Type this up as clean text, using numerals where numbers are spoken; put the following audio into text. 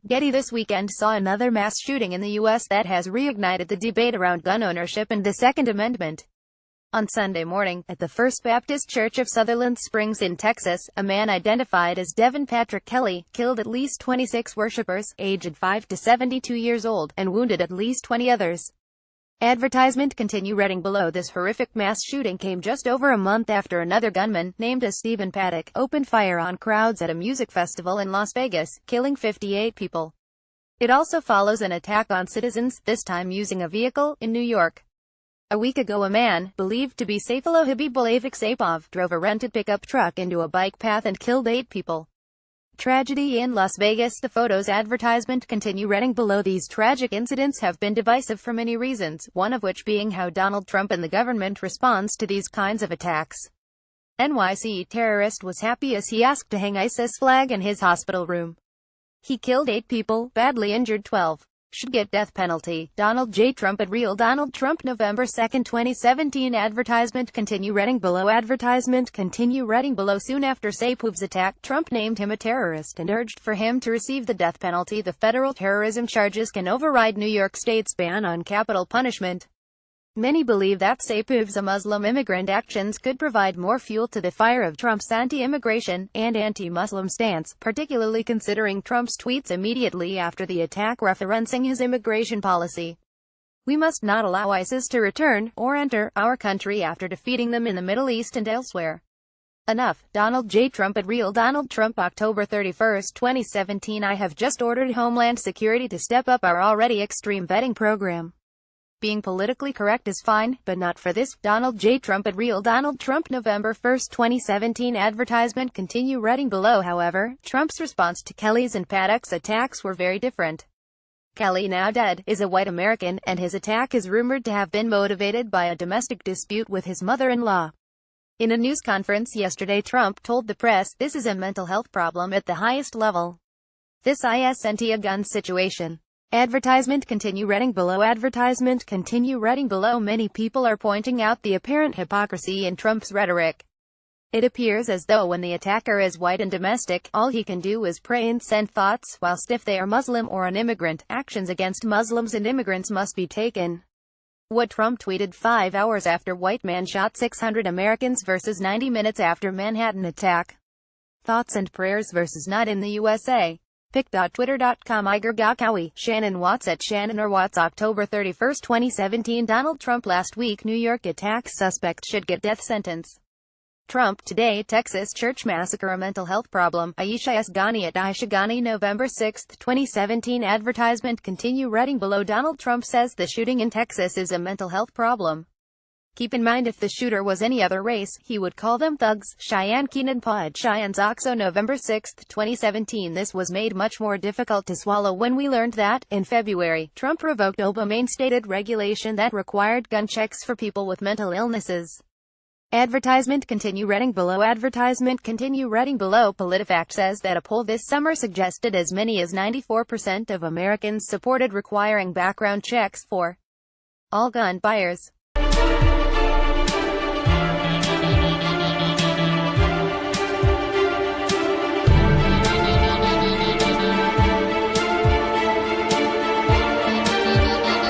Getty this weekend saw another mass shooting in the U.S. that has reignited the debate around gun ownership and the Second Amendment. On Sunday morning, at the First Baptist Church of Sutherland Springs in Texas, a man identified as Devin Patrick Kelly killed at least 26 worshippers, aged 5 to 72 years old, and wounded at least 20 others. Advertisement continue reading below. This horrific mass shooting came just over a month after another gunman, named as Stephen Paddock, opened fire on crowds at a music festival in Las Vegas, killing 58 people. It also follows an attack on citizens, this time using a vehicle, in New York. A week ago, a man, believed to be Saifullah Habibullah Saipov, drove a rented pickup truck into a bike path and killed 8 people. Tragedy in Las Vegas. The photos advertisement continue reading below. These tragic incidents have been divisive for many reasons, one of which being how Donald Trump and the government responds to these kinds of attacks. NYC terrorist was happy as he asked to hang ISIS flag in his hospital room. He killed 8 people, badly injured 12. Should get death penalty. Donald J. Trump at Real Donald Trump. November 2, 2017. Advertisement continue reading below. Advertisement continue reading below. Soon after Saipov's attack, Trump named him a terrorist and urged for him to receive the death penalty. The federal terrorism charges can override New York State's ban on capital punishment. Many believe that Saipov's Muslim immigrant actions could provide more fuel to the fire of Trump's anti-immigration and anti-Muslim stance, particularly considering Trump's tweets immediately after the attack referencing his immigration policy. "We must not allow ISIS to return, or enter, our country after defeating them in the Middle East and elsewhere. Enough." Donald J. Trump at Real Donald Trump. October 31, 2017. I have just ordered Homeland Security to step up our already extreme vetting program. Being politically correct is fine, but not for this. Donald J. Trump at Real Donald Trump. November 1, 2017. Advertisement continue reading below. However, Trump's response to Kelly's and Paddock's attacks were very different. Kelly, now dead, is a white American, and his attack is rumored to have been motivated by a domestic dispute with his mother-in-law. In a news conference yesterday, Trump told the press, "This is a mental health problem at the highest level. This isn't a gun situation." Advertisement continue reading below. Advertisement continue reading below. Many people are pointing out the apparent hypocrisy in Trump's rhetoric. It appears as though when the attacker is white and domestic, all he can do is pray and send thoughts, whilst if they are Muslim or an immigrant, actions against Muslims and immigrants must be taken. What Trump tweeted 5 hours after white man shot 600 Americans versus 90 minutes after Manhattan attack. Thoughts and prayers versus not in the USA. Pic.twitter.com. Igor Gakawi, Shannon Watts at Shannon or Watts. October 31, 2017. Donald Trump. Last week, New York attack suspect should get death sentence. Trump. Today, Texas church massacre a mental health problem. Aisha S. Ghani at Aisha Ghani. November 6, 2017. Advertisement continue reading below. Donald Trump says the shooting in Texas is a mental health problem. Keep in mind, if the shooter was any other race, he would call them thugs. Cheyenne Keenan Pod. Cheyenne's Oxo. November 6, 2017. This was made much more difficult to swallow when we learned that, in February, Trump revoked Obama's stated regulation that required gun checks for people with mental illnesses. Advertisement continue reading below. Advertisement continue reading below. PolitiFact says that a poll this summer suggested as many as 94% of Americans supported requiring background checks for all gun buyers.